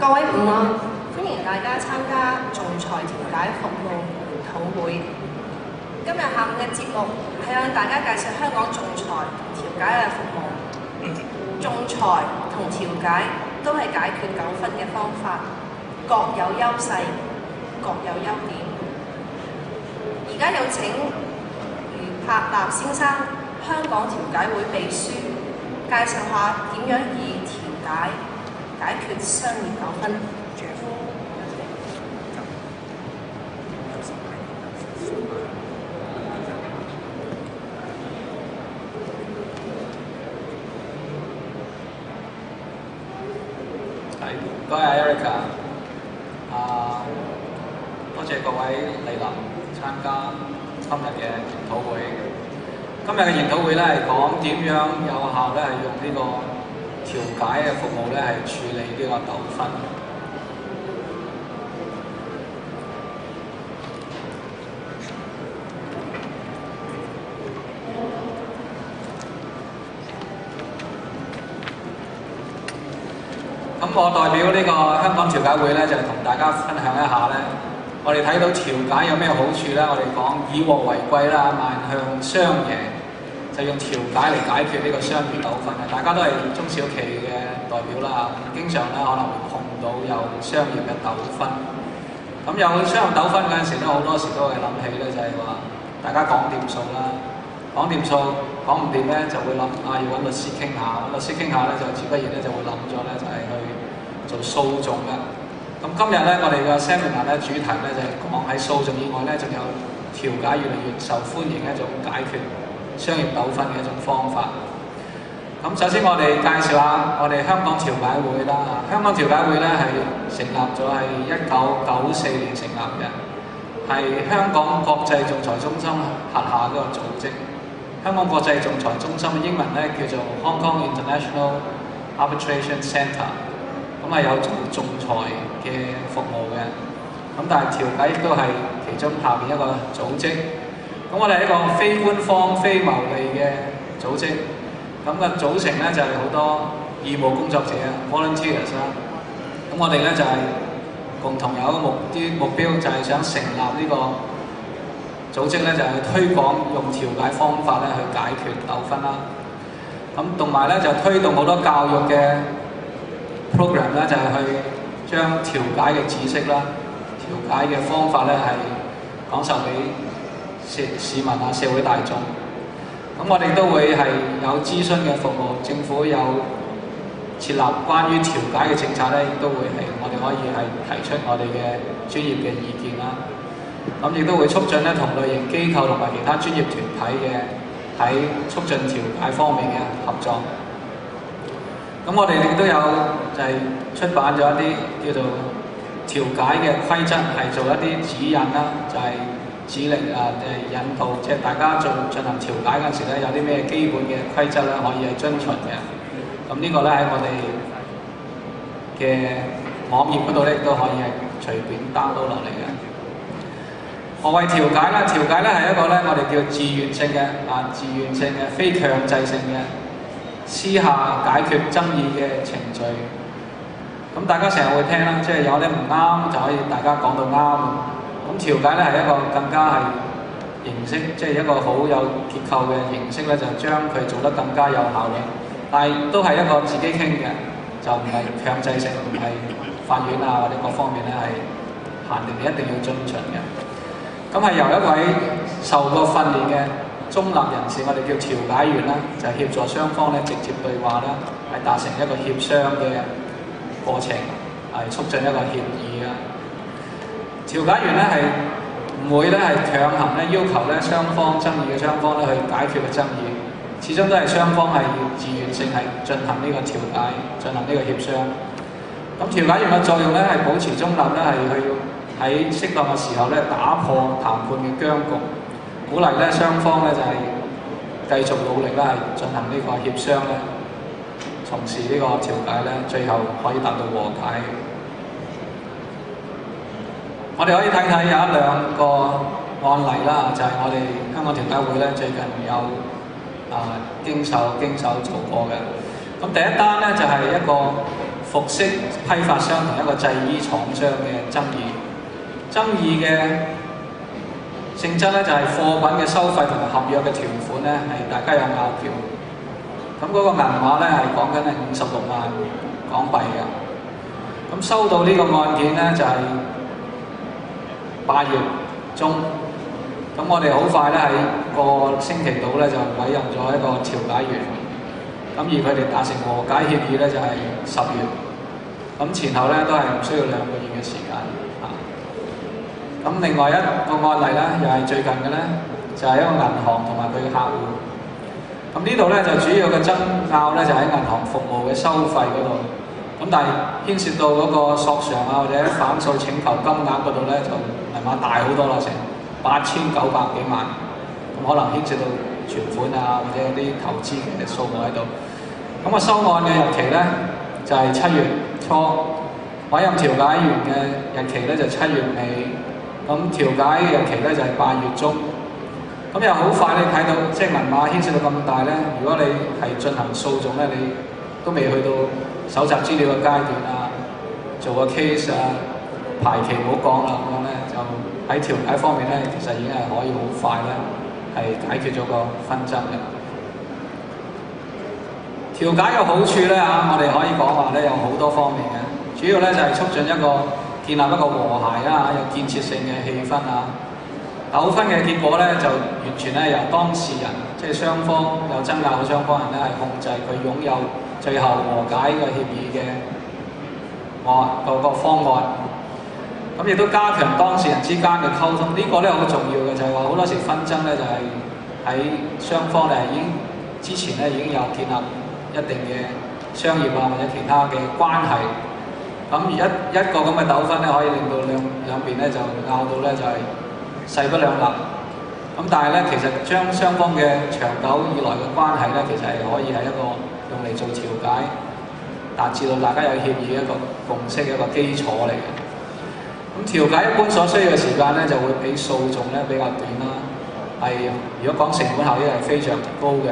各位午安，歡迎大家參加仲裁調解服務研討會。今日下午嘅節目係向大家介紹香港仲裁同調解嘅服務。仲裁同調解都係解決糾紛嘅方法，各有優勢，各有優點。而家有請余柏立先生，香港調解會秘書，介紹下點樣以調解解決商業糾紛。唔該啊 Erica， 多謝各位蒞臨參加今日嘅研討會。今日嘅研討會咧係講點樣有效咧係用呢個調解嘅服務咧係處理呢個糾紛。咁我代表呢個香港調解會咧，就同大家分享一下咧，我哋睇到調解有咩好處咧？我哋講以和為貴啦，邁向雙贏，就用調解嚟解決呢個商業糾紛嘅。大家都係中小企嘅代表啦，經常咧可能會碰到有商業嘅糾紛。咁有商業糾紛嗰陣時咧，好多時都會諗起咧，就係話大家講掂數啦，講掂數講唔掂咧，就會諗要揾律師傾下，律師傾下咧就自不然咧就會諗咗咧就係去做訴訟嘅。咁今日咧我哋嘅 seminar 咧主題咧就係講喺訴訟以外咧，仲有調解越嚟越受歡迎嘅一種解決商業糾紛嘅一種方法。咁首先我哋介紹下我哋香港調解會啦。香港調解會咧係成立咗係1994年成立嘅，係香港國際仲裁中心轄下嗰個組織。香港國際仲裁中心嘅英文咧叫做 Hong Kong International Arbitration Centre， 咁係有做仲裁嘅服務嘅。咁但係調解亦都係其中下邊一個組織。咁我哋係一個非官方、非牟利嘅組織。咁嘅組成咧就係好多義務工作者 volunteers 啦。咁我哋咧就係共同有一個目標，就係想成立呢個組織咧，就係推廣用調解方法咧去解決糾紛啦。咁同埋咧就推動好多教育嘅 program 咧，就係去將調解嘅知識啦、調解嘅方法咧係講授俾市民啊、社會大眾。咁我哋都會係有諮詢嘅服務，政府有設立關於調解嘅政策咧，亦都會係我哋可以係提出我哋嘅專業嘅意見啦。咁亦都會促進咧同類型機構同埋其他專業團體嘅喺促進調解方面嘅合作。咁我哋亦都有就係出版咗一啲叫做調解嘅規則，係做一啲指引啦，就係指令引導，即係大家進行調解嗰陣時咧，有啲咩基本嘅規則咧可以係遵循嘅。咁呢個咧喺我哋嘅網頁嗰度咧亦都可以係隨便 download 落嚟嘅。何謂調解咧？調解咧係一個咧我哋叫自願性嘅非強制性嘅私下解決爭議嘅程序。咁大家成日會聽啦，即係有啲唔啱就可以大家講到啱。咁調解咧係一個更加係形式，即係一個好有結構嘅形式咧，就將佢做得更加有效率。但係都係一個自己傾嘅，就唔係強制性，唔係法院啊或者各方面咧係限定你一定要遵循嘅。咁係由一位受過訓練嘅中立人士，我哋叫調解員啦，就協助雙方咧直接對話啦，係達成一個協商嘅過程，係促進一個協議嘅。調解員咧係唔會咧係強行咧要求咧雙方爭議嘅雙方咧去解決嘅爭議，始終都係雙方係要自願性係進行呢個調解，進行呢個協商。咁調解員嘅作用咧係保持中立咧，係去喺適當嘅時候咧打破談判嘅僵局，鼓勵咧雙方咧就係繼續努力啦，係進行呢個協商咧，從事呢個調解咧，最後可以達到和解。我哋可以睇睇有一兩個案例啦，就係我哋香港調解會咧最近有經手做過嘅。咁第一單咧就係一個服飾批發商同一個製衣廠商嘅爭議。爭議嘅性質咧就係貨品嘅收費同埋合約嘅條款咧係大家有拗撬。咁嗰個銀碼咧係講緊係56萬港幣嘅。咁收到呢個案件咧就係8月中。咁我哋好快咧喺個星期度咧就委任咗一個調解員。咁而佢哋達成和解協議咧就係10月。咁前後咧都係唔需要2個月嘅時間。咁另外一個案例咧，又係最近嘅咧，就係一個銀行同埋佢嘅客戶。咁呢度咧就主要嘅爭拗咧就喺銀行服務嘅收費嗰度。咁但係牽涉到嗰個索償啊或者反訴請求金額嗰度咧就銀碼大好多啦，成8900幾萬。咁可能牽涉到存款啊或者啲投資嘅數目喺度。咁收案嘅日期咧就係7月初，委任調解員嘅日期咧就7月尾。咁調解嘅日期咧就係8月中。咁又好快你睇到，即係銀碼牽涉到咁大咧。如果你係進行訴訟咧，你都未去到搜集資料嘅階段啊，做個 case 啊，排期唔好講啦，咁樣咧就喺調解方面咧，其實已經係可以好快咧係解決咗個紛爭嘅。調解嘅好處咧我哋可以講話咧有好多方面嘅，主要咧就係促進一個建立一個和諧有建設性嘅氣氛糾紛嘅結果咧就完全咧由當事人，即係雙方有爭拗嘅雙方人咧係控制佢擁有最後和解嘅協議嘅個方案。咁亦都加強當事人之間嘅溝通，呢個咧好重要嘅就係話好多時紛爭咧就係喺雙方咧已經之前咧已經有建立一定嘅商業或者其他嘅關係。咁而一個咁嘅糾紛咧，可以令到兩邊咧就拗到咧就係勢不兩立。咁但係咧，其實將雙方嘅長久以來嘅關係咧，其實係可以係一個用嚟做調解，達至到大家有協議一個共識嘅一個基礎嚟嘅。咁調解一般所需要嘅時間咧，就會比訴訟咧比較短啦。係如果講成本效益係非常高嘅，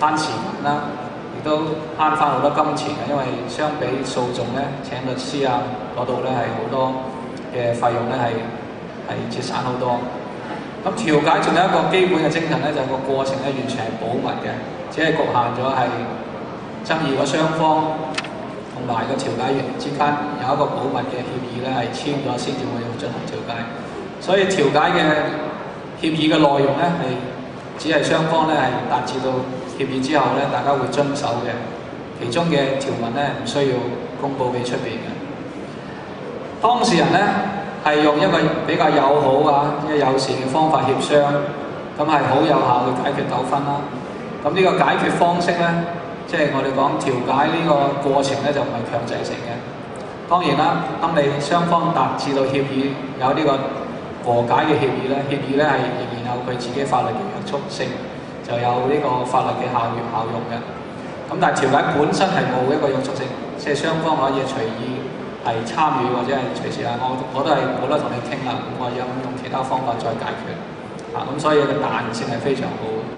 慳時間啦。亦都慳翻好多金錢嘅，因為相比訴訟咧請律師嗰度咧係好多嘅費用咧係節省好多。咁調解仲有一個基本嘅精神咧，就係個過程咧完全係保密嘅，只係局限咗係爭議嗰雙方同埋個調解員之間有一個保密嘅協議咧係簽咗先至會進行調解。所以調解嘅協議嘅內容咧係只係雙方咧係達至到協議之後咧，大家會遵守嘅，其中嘅條文咧唔需要公佈俾出邊嘅。當事人咧係用一個比較友好即係友善嘅方法協商，咁係好有效去解決糾紛啦。咁呢個解決方式咧，即係我哋講調解呢個過程咧就唔係強制性嘅。當然啦，當你雙方達至到協議，有呢個和解嘅協議咧係仍然有佢自己法律嘅約束性。就有呢個法律嘅效用嘅。咁但係調解本身係冇一個約束性，即係雙方可以隨意係參與或者係隨時我都係冇得同你傾啦，咁我用其他方法再解決。咁所以個彈性係非常好。